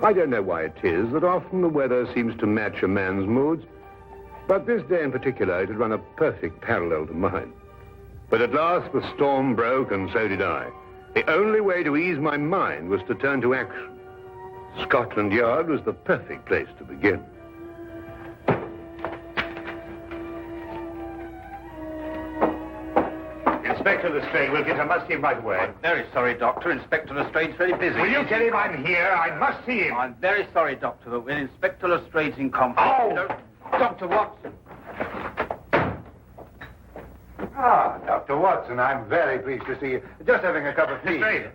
I don't know why it is that often the weather seems to match a man's moods, but this day in particular it had run a perfect parallel to mine. But at last the storm broke, and so did I. The only way to ease my mind was to turn to action. Scotland Yard was the perfect place to begin. Inspector Lestrade, we'll get him. I must see him right away. I'm very sorry, Doctor. Inspector Lestrade's very busy. Will you tell him I'm here? I must see him. I'm very sorry, Doctor, but when Inspector Lestrade's in conflict... Oh! Dr. Watson. Ah, Dr. Watson, I'm very pleased to see you. Just having a cup of tea. Lestrade,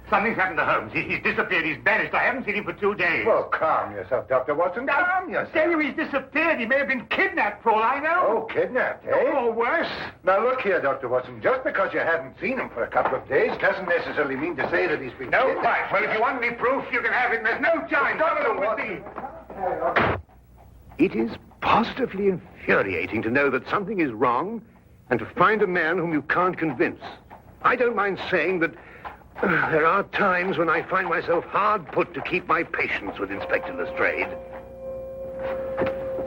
something's happened to Holmes. He's disappeared. He's vanished. I haven't seen him for 2 days. Well, calm yourself, Dr. Watson. Calm yourself. Tell you he's disappeared. He may have been kidnapped, for all I know. Oh, kidnapped, eh? Or worse. Now, look here, Dr. Watson. Just because you haven't seen him for a couple of days doesn't necessarily mean to say that he's been No, kidnapped. quite. Well, if you want any proof, you can have it. There's no time. Dr. Come with me. It is positively infuriating to know that something is wrong and to find a man whom you can't convince. I don't mind saying that there are times when I find myself hard put to keep my patience with Inspector Lestrade.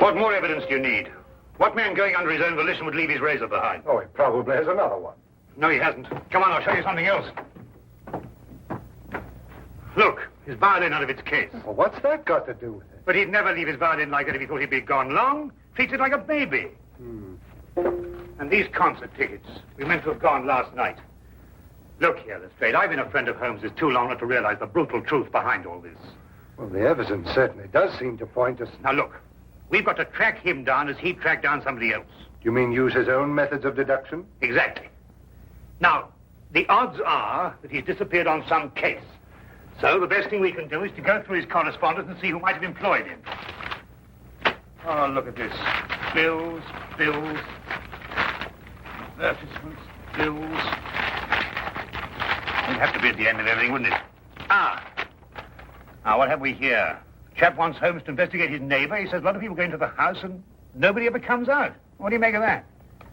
What more evidence do you need? What man going under his own volition would leave his razor behind? Oh, he probably has another one. No, he hasn't. Come on, I'll show you something else. Look, his violin out of its case. Well, what's that got to do with it? But he'd never leave his violin like that if he thought he'd be gone long. Treats it like a baby. And these concert tickets, we meant to have gone last night. Look here, Lestrade, I've been a friend of Holmes's too long not to realize the brutal truth behind all this. Well, the evidence certainly does seem to point us... Now look, we've got to track him down as he tracked down somebody else. You mean use his own methods of deduction? Exactly. Now, the odds are that he's disappeared on some case. So the best thing we can do is to go through his correspondence and see who might have employed him. Oh, look at this. Bills, advertisements, bills. It'd have to be at the end of everything, wouldn't it? Now, what have we here? Chap wants Holmes to investigate his neighbor. He says a lot of people go into the house and nobody ever comes out. What do you make of that?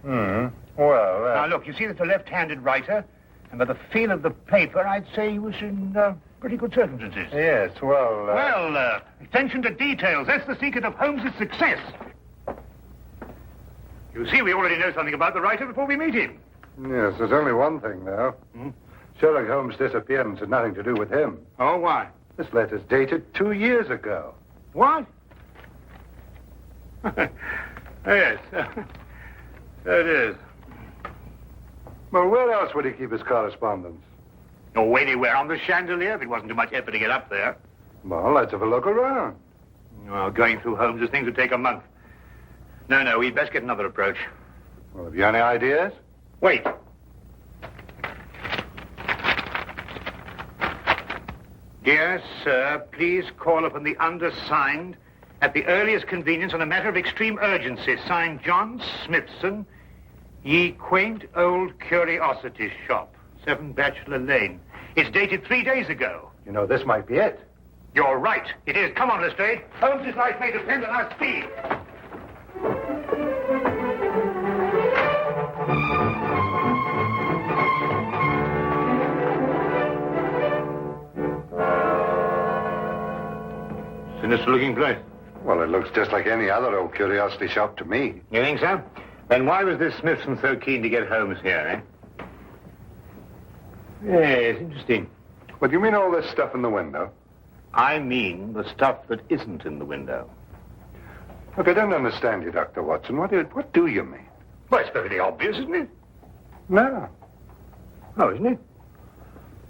Well, Now, look, you see that's a left-handed writer, and by the feel of the paper, I'd say he was in pretty good circumstances. Yes, well... Attention to details. That's the secret of Holmes' success. You see, we already know something about the writer before we meet him. Yes, there's only one thing, though. Sherlock Holmes' disappearance had nothing to do with him. Oh, why? This letter's dated 2 years ago. What? Yes. There it is. Well, where else would he keep his correspondence? Oh, anywhere on the chandelier, if it wasn't too much effort to get up there. Well, let's have a look around. Well, going through Holmes' things would take a month. No, we'd best get another approach. Well, have you any ideas? Wait. Dear sir, please call upon the undersigned at the earliest convenience on a matter of extreme urgency. Signed, John Smithson, Ye Quaint Old Curiosity Shop, 7 Bachelor Lane. It's dated 3 days ago. You know, this might be it. You're right. It is. Come on, Lestrade. Holmes' life may depend on our speed. Sinister-looking place. Well, it looks just like any other old curiosity shop to me. You think so? Then why was this Smithson so keen to get Holmes here, eh? Yes, interesting. What do you mean all this stuff in the window? I mean the stuff that isn't in the window. Look, I don't understand you, Dr. Watson. What do you mean? Well, it's perfectly obvious, isn't it? No. Oh, isn't it?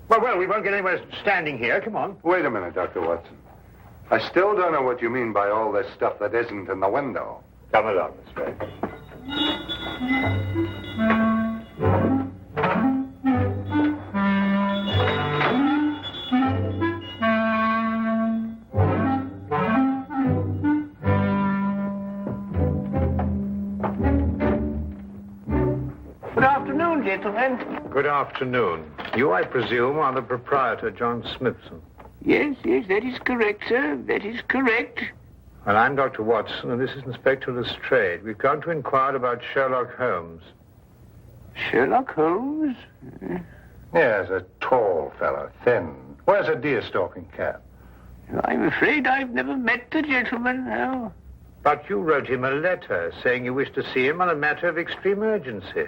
Well, we won't get anywhere standing here. Come on. Wait a minute, Dr. Watson. I still don't know what you mean by all this stuff that isn't in the window. Come along, Lestrade. Good afternoon, gentlemen. Good afternoon. You, I presume, are the proprietor, John Smithson. Yes, that is correct, sir. That is correct. Well, I'm Dr. Watson, and this is Inspector Lestrade. We've come to inquire about Sherlock Holmes. Sherlock Holmes? Yes, a tall fellow, thin. Wears a deer-stalking cap. I'm afraid I've never met the gentleman, no. But you wrote him a letter saying you wished to see him on a matter of extreme urgency.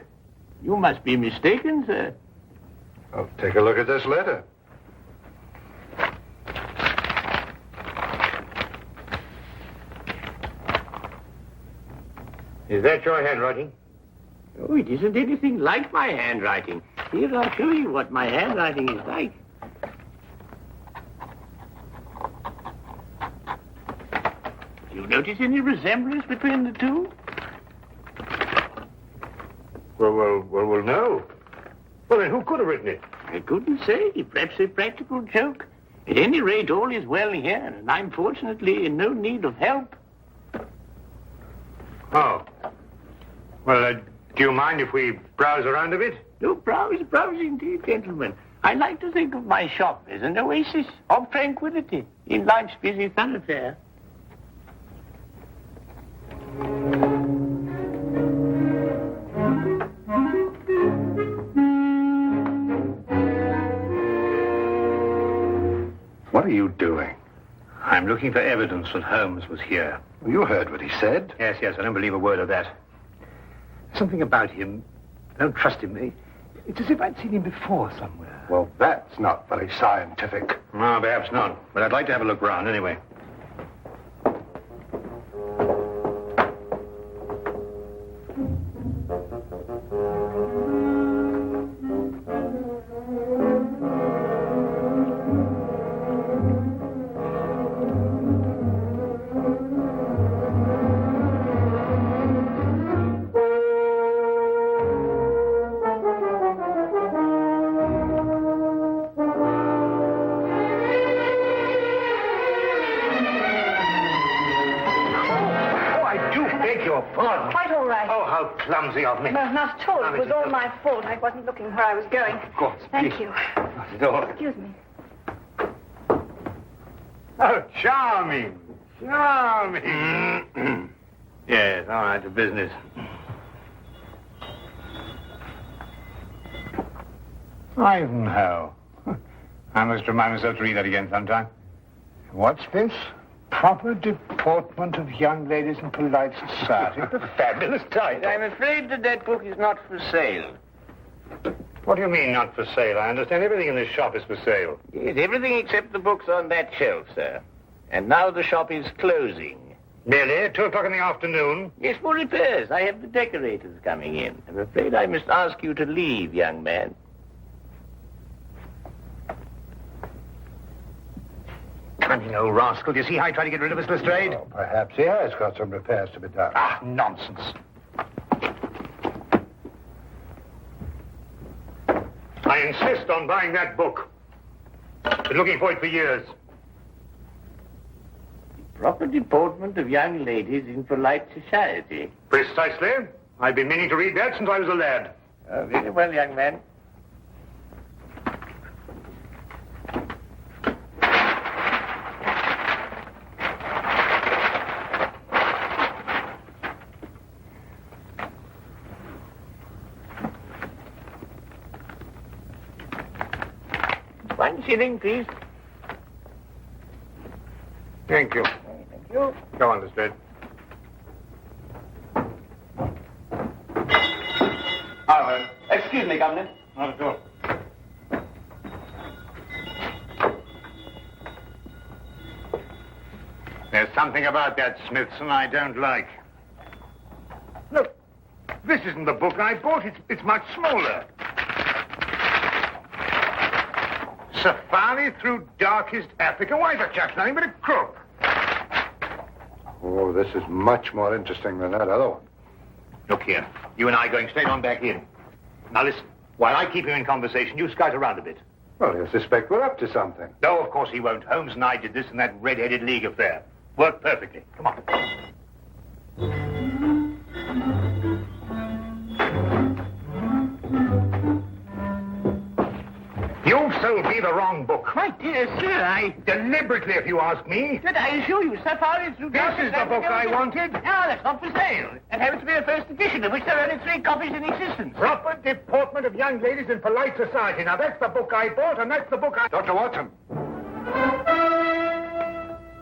You must be mistaken, sir. Well, take a look at this letter. Is that your handwriting? Oh, it isn't anything like my handwriting. Here, I'll show you what my handwriting is like. Do you notice any resemblance between the two? Well, no. Well, then who could have written it? I couldn't say. Perhaps a practical joke. At any rate, all is well here, and I'm fortunately in no need of help. Oh. Well, do you mind if we browse around a bit? No, browse indeed, gentlemen. I like to think of my shop as an oasis of tranquility in life's busy thoroughfare. What are you doing? I'm looking for evidence that Holmes was here. Well, you heard what he said. Yes, I don't believe a word of that. Something about him. I don't trust him. It's as if I'd seen him before somewhere. Well, that's not very scientific. No, perhaps not. But I'd like to have a look round anyway. Quite all right. Oh, how clumsy of me. No, not at all. It was all my fault. I wasn't looking where I was going. Of course. Thank you. Not at all. Excuse me. Oh, charming. Charming. Yes, all right, to business. Ivanhoe. I must remind myself to read that again sometime. What's this? Proper deportment of young ladies in polite society. What a fabulous title. I'm afraid that book is not for sale. What do you mean, not for sale? I understand everything in this shop is for sale. Yes, everything except the books on that shelf, sir. And now the shop is closing. Nearly? 2 o'clock in the afternoon? Yes, for repairs. I have the decorators coming in. I'm afraid I must ask you to leave, young man. Cunning old rascal. Do you see how he tried to get rid of us, Lestrade? Well, perhaps he has got some repairs to be done. Ah, nonsense. I insist on buying that book. Been looking for it for years. Proper deportment of young ladies in polite society. Precisely. I've been meaning to read that since I was a lad. Very well, young man. $1 please. Thank you. Thank you. Go on, Lestrade. Excuse me, Governor. Not at all. There's something about that Smithson I don't like. Look, this isn't the book I bought. It's much smaller. Safari through darkest Africa. Why, the chap's nothing but a crook. Oh, this is much more interesting than that other one. Look here. You and I are going straight on back in. Now listen. While I keep you in conversation, you scout around a bit. Well, he'll suspect we're up to something. No, of course he won't. Holmes and I did this in that red-headed league affair. Worked perfectly. Come on. You've sold me the wrong book. My dear sir, Deliberately, if you ask me. I assure you, Safari through This is the book I wanted. No, that's not for sale. It happens to be a first edition, of which there are only 3 copies in existence. Proper deportment of young ladies in polite society. Now, that's the book I bought, and that's the book I... Dr. Watson.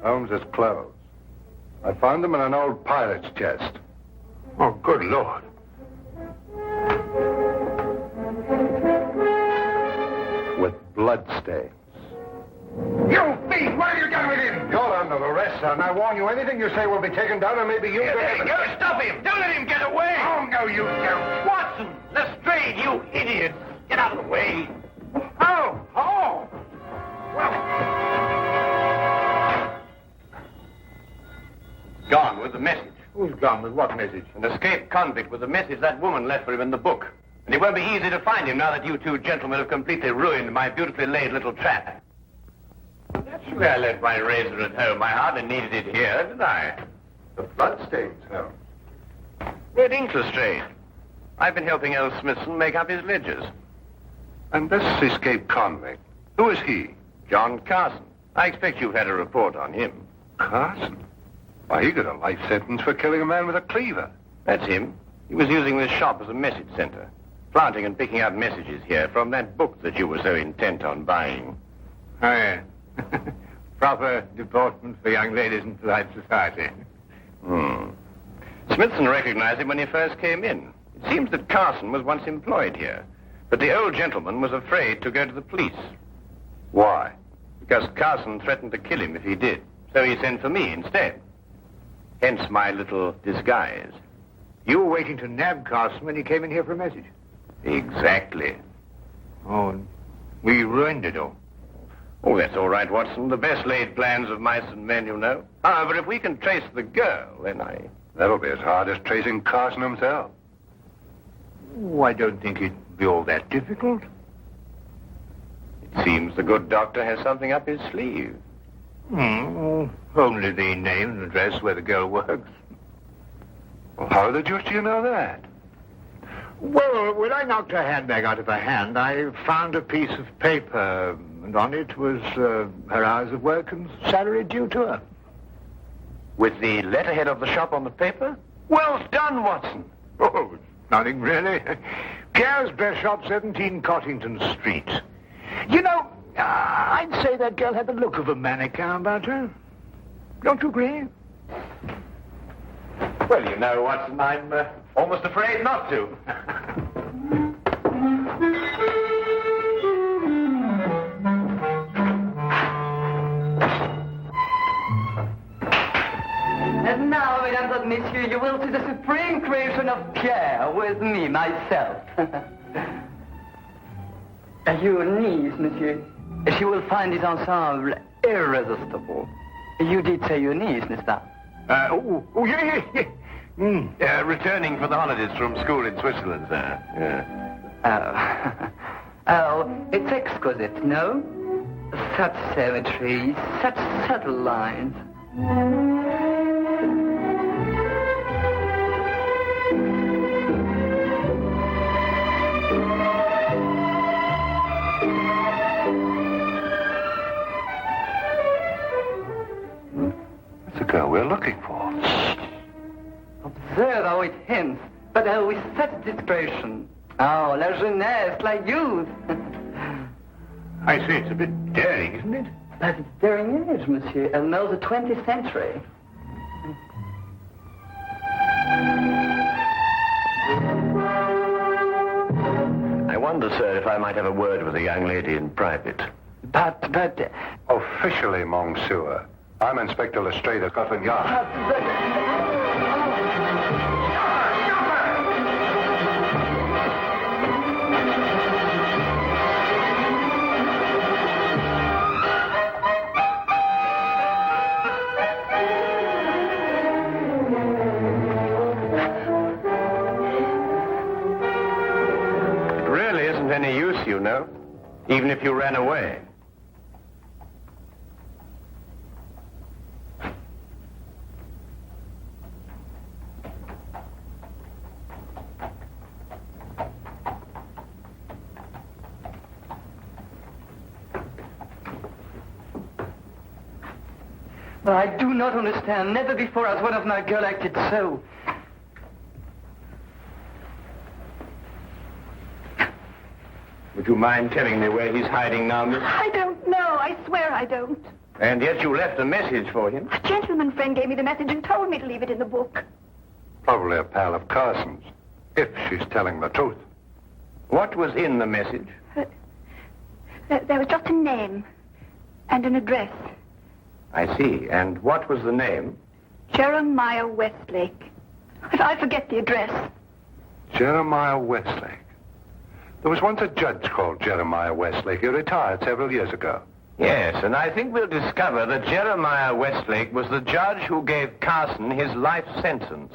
Holmes's clothes. I found them in an old pilot's chest. Oh, good Lord. With bloodstains. You thief! What have you done with him? You're under arrest, son. I warn you, anything you say will be taken down, and maybe you... You stop him! Don't let him get away! Oh, no, you don't. Watson! Lestrade, you idiot! Get out of the way! Oh! Gone with the message. Who's gone with what message? An escaped convict with the message that woman left for him in the book. And it won't be easy to find him now that you two gentlemen have completely ruined my beautifully laid little trap. Naturally, I left my razor at home. I hardly needed it here, did I? The bloodstains, Holmes. Red ink, Lestrade. I've been helping Earl Smithson make up his ledgers. And this escaped convict, who is he? John Carson. I expect you've had a report on him. Carson? Why, he got a life sentence for killing a man with a cleaver. That's him. He was using this shop as a message center, planting and picking up messages here from that book that you were so intent on buying. Oh, yeah. Proper deportment for young ladies in polite society. Smithson recognized him when he first came in. It seems that Carson was once employed here, but the old gentleman was afraid to go to the police. Why? Because Carson threatened to kill him if he did, so he sent for me instead. Hence my little disguise. You were waiting to nab Carson when he came in here for a message. Exactly. Oh, and we ruined it all. Oh, that's all right, Watson. The best laid plans of mice and men, you know. However, if we can trace the girl, then That'll be as hard as tracing Carson himself. Oh, I don't think it'd be all that difficult. It seems the good doctor has something up his sleeve. Only the name and address where the girl works. Well, how the deuce do you know that? Well, when I knocked her handbag out of her hand, I found a piece of paper, and on it was her hours of work and salary due to her. With the letterhead of the shop on the paper? Well done, Watson. Oh, nothing really. Pierre's Best Shop, 17 Cottington Street. You know, I'd say that girl had the look of a mannequin about her. Don't you agree? Well, you know, Watson, I'm almost afraid not to. And now, mesdames and messieurs, you will see the supreme creation of Pierre with me, myself. Your niece, monsieur. She will find this ensemble irresistible. You did say your niece, n'est-ce pas? Yeah. Returning for the holidays from school in Switzerland, sir. Yeah. Oh, it's exquisite, no? Such symmetry, such subtle lines. That's the girl we're looking for. Observe how it hints, but with such discretion. Oh, la jeunesse, la youth. I see, it's a bit daring, isn't it? But it's daring age, monsieur. Elle knows the 20th century. I wonder, sir, if I might have a word with a young lady in private. But... Officially, Monsieur, I'm Inspector Lestrade of Scotland Yard. It really isn't any use, you know, even if you ran away. But I do not understand. Never before has one of my girl acted so. Would you mind telling me where he's hiding now, miss? I don't know. I swear I don't. And yet you left a message for him. A gentleman friend gave me the message and told me to leave it in the book. Probably a pal of Carson's, if she's telling the truth. What was in the message? There was just a name and an address. I see. And what was the name? Jeremiah Westlake. But I forget the address. Jeremiah Westlake. There was once a judge called Jeremiah Westlake. He retired several years ago. Yes, and I think we'll discover that Jeremiah Westlake was the judge who gave Carson his life sentence.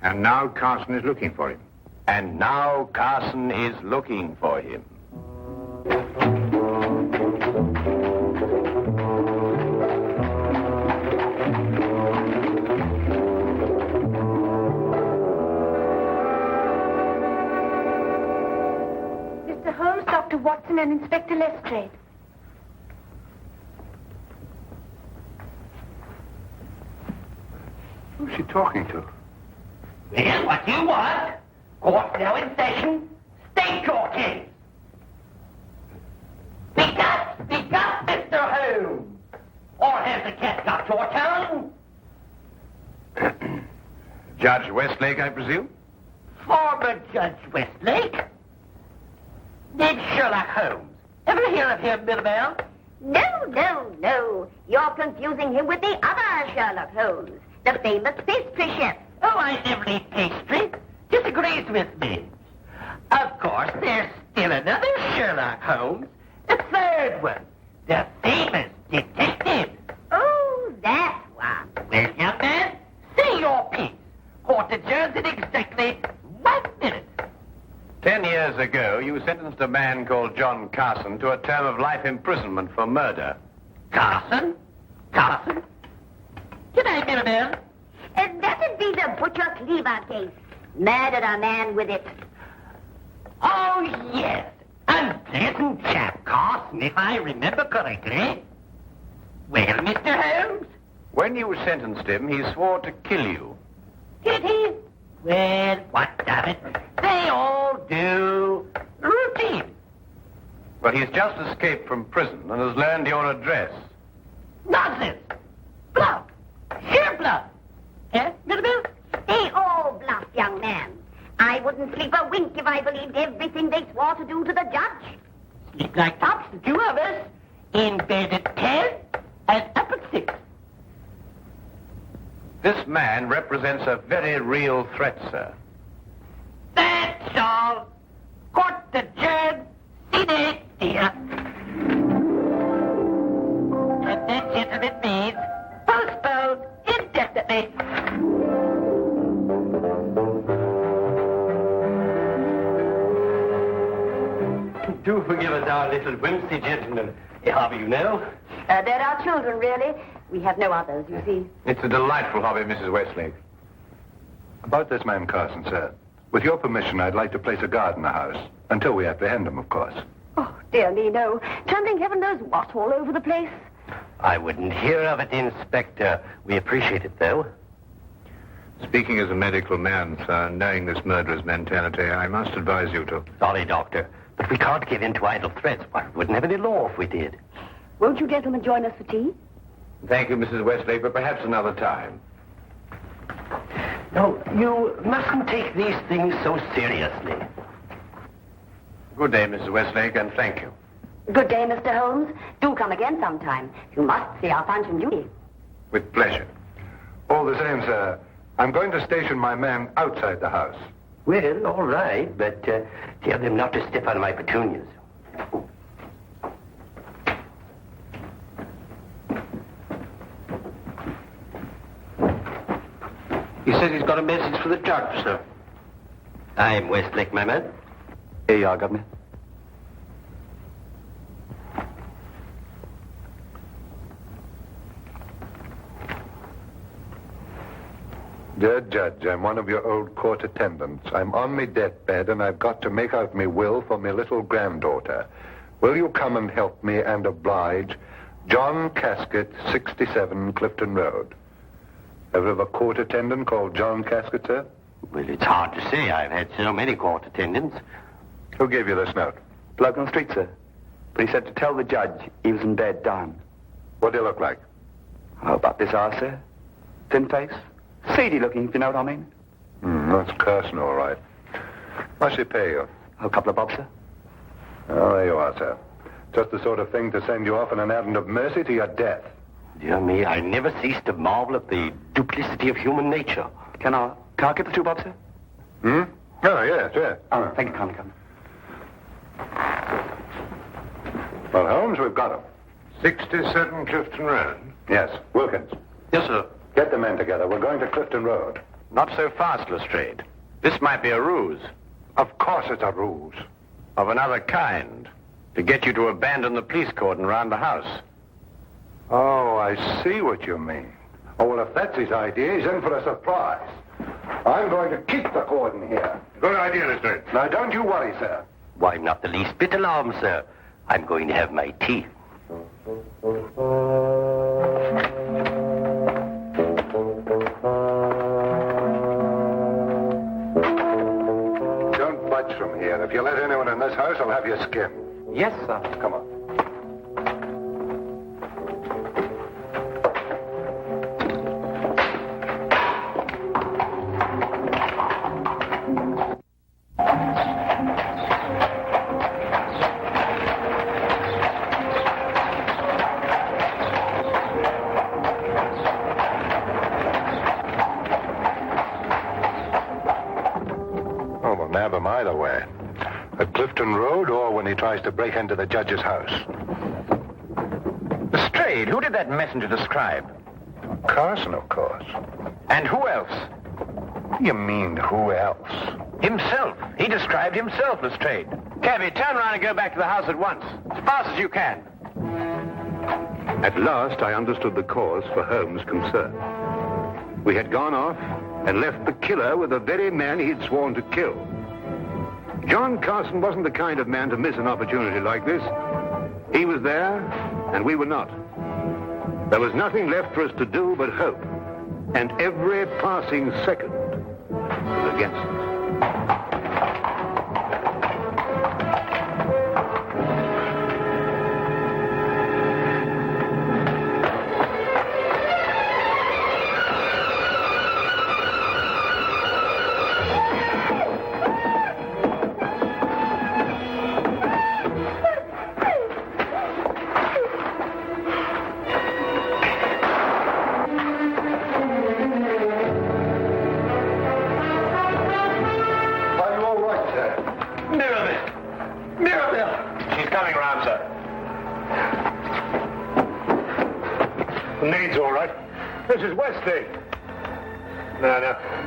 And now Carson is looking for him. And now Carson is looking for him. Mr. Holmes, Dr. Watson, and Inspector Lestrade. Who's she talking to? Well, what do you want? Court now in session. State your case. Speak up, Mr. Holmes. Or has the cat got your tongue? Judge Westlake, I presume? Former Judge Westlake? Did Sherlock Holmes ever hear of him, Mirabelle? No. You're confusing him with the other Sherlock Holmes, the famous pastry chef. Oh, I never eat pastry. Disagrees with me. Of course, there's still another Sherlock Holmes, the third one, the famous detective. Oh, that one. Well, young man, say your piece. Court adjourns in exactly 1 minute. 10 years ago, you sentenced a man called John Carson to a term of life imprisonment for murder. Carson? G'day, Mirabelle. That'd be the Butcher Cleaver case. Murdered a man with it. Oh, yes. Unpleasant chap, Carson, if I remember correctly. Well, Mr. Holmes? When you sentenced him, he swore to kill you. Did he? Well, what of it? They all do. Routine. But he's just escaped from prison and has learned your address. Nonsense. Bluff. Sheer bluff. Eh, Mirabelle? They all bluff, young man. I wouldn't sleep a wink if I believed everything they swore to do to the judge. Sleep like tops, the two of us. In bed at 10 and up at 6. This man represents a very real threat, sir. That's all. Court adjourned. Sine dia. And that, gentlemen, means postponed indefinitely. Do forgive us our little whimsy, gentlemen. How you know? They're our children, really. We have no others, you see. It's a delightful hobby, Mrs. Westlake. About this man Carson, sir. With your permission, I'd like to place a guard in the house. Until we apprehend him, of course. Oh, dear me, no. Trembling heaven knows what all over the place. I wouldn't hear of it, Inspector. We appreciate it, though. Speaking as a medical man, sir, knowing this murderer's mentality, I must advise you to... Sorry, Doctor, but we can't give in to idle threats. Why, we wouldn't have any law if we did. Won't you gentlemen join us for tea? Thank you, Mrs. Westlake, but perhaps another time. No, you mustn't take these things so seriously. Good day, Mrs. Westlake, and thank you. Good day, Mr. Holmes. Do come again sometime. You must see our Punch and Judy. With pleasure. All the same, sir, I'm going to station my man outside the house. Well, all right, but tell them not to step on my petunias. He says he's got a message for the judge, sir. I'm Westlake, my man. Here you are, Governor. Dear Judge, I'm one of your old court attendants. I'm on me deathbed, and I've got to make out me will for me little granddaughter. Will you come and help me and oblige? John Casket, 67 Clifton Road. Ever have a court attendant called John Casket, sir? Well, it's hard to say. I've had so many court attendants. Who gave you this note? Plug on the street, sir. But he said to tell the judge he was in bed dying. What do you look like? How about this eye, sir? Thin face? Seedy looking, if you know what I mean. That's Carson, all right. What's she pay you? A couple of bob, sir. Oh, there you are, sir. Just the sort of thing to send you off on an errand of mercy to your death. Dear me, I never cease to marvel at the duplicity of human nature. Can I get the 2 bob, sir? Oh, yes, yes. Oh, thank you kindly, Captain. Well, Holmes, we've got him. 67 Clifton Road. Yes, Wilkins. Yes, sir. Get the men together. We're going to Clifton Road. Not so fast, Lestrade. This might be a ruse. Of course it's a ruse. Of another kind. To get you to abandon the police cordon around the house. Oh, I see what you mean. Oh, well, if that's his idea, he's in for a surprise. I'm going to keep the cordon here. Good idea, Lestrade. Now, don't you worry, sir. Why, not the least bit alarmed, sir. I'm going to have my tea. Don't budge from here. If you let anyone in this house, I'll have you skinned. Yes, sir. Come on. Oh, we'll nab him either way. At Clifton Road or when he tries to break into the judge's house. Lestrade, who did that messenger describe? Carson, of course. And who else? You mean who else? Himself. He described himself, Lestrade. Cabby, turn around and go back to the house at once. As fast as you can. At last, I understood the cause for Holmes' concern. We had gone off and left the killer with the very man he'd sworn to kill. John Carson wasn't the kind of man to miss an opportunity like this. He was there, and we were not. There was nothing left for us to do but hope. And every passing second was against us. Mrs. Westlake. No,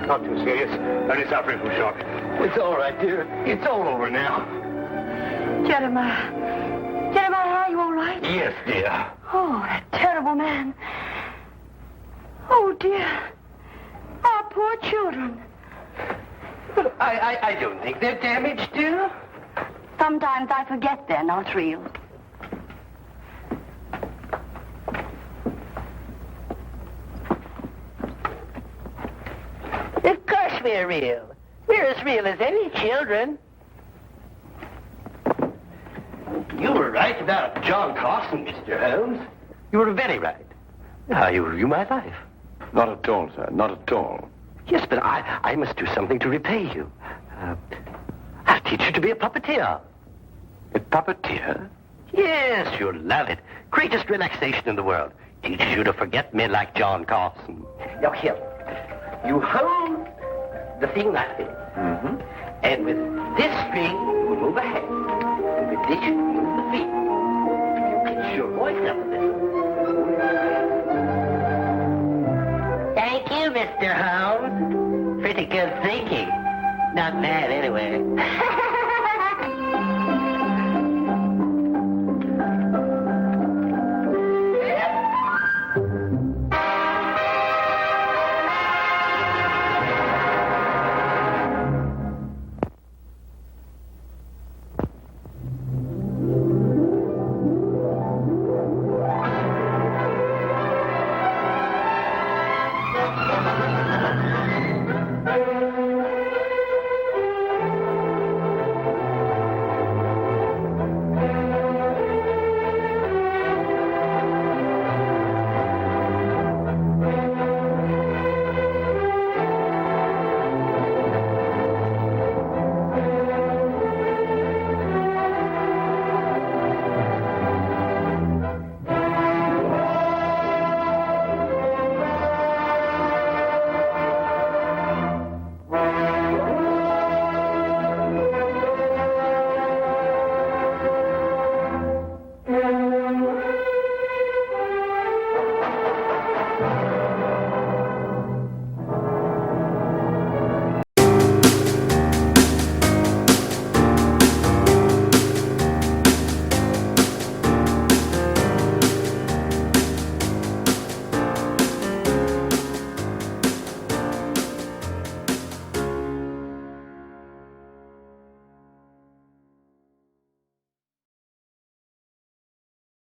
not too serious. Only suffering from shock. It's all right, dear. It's all over now. Jeremiah, are you all right? Yes, dear. Oh, that terrible man. Oh, dear. Our poor children. But I don't think they're damaged, dear. Sometimes I forget they're not real. Of course we're real. We're as real as any children. You were right about John Carson, Mr. Holmes. You were very right. How you ruined my life. Not at all, sir. Not at all. Yes, but I must do something to repay you. I'll teach you to be a puppeteer. A puppeteer? Yes, you'll love it. Greatest relaxation in the world. Teaches you to forget men like John Carson. Now, here. You hold the thing like this. Mm-hmm. And with this string, you will move a hand. And with this, you move the feet. You pitch your voice up a little. Thank you, Mr. Holmes. Pretty good thinking. Not bad, anyway.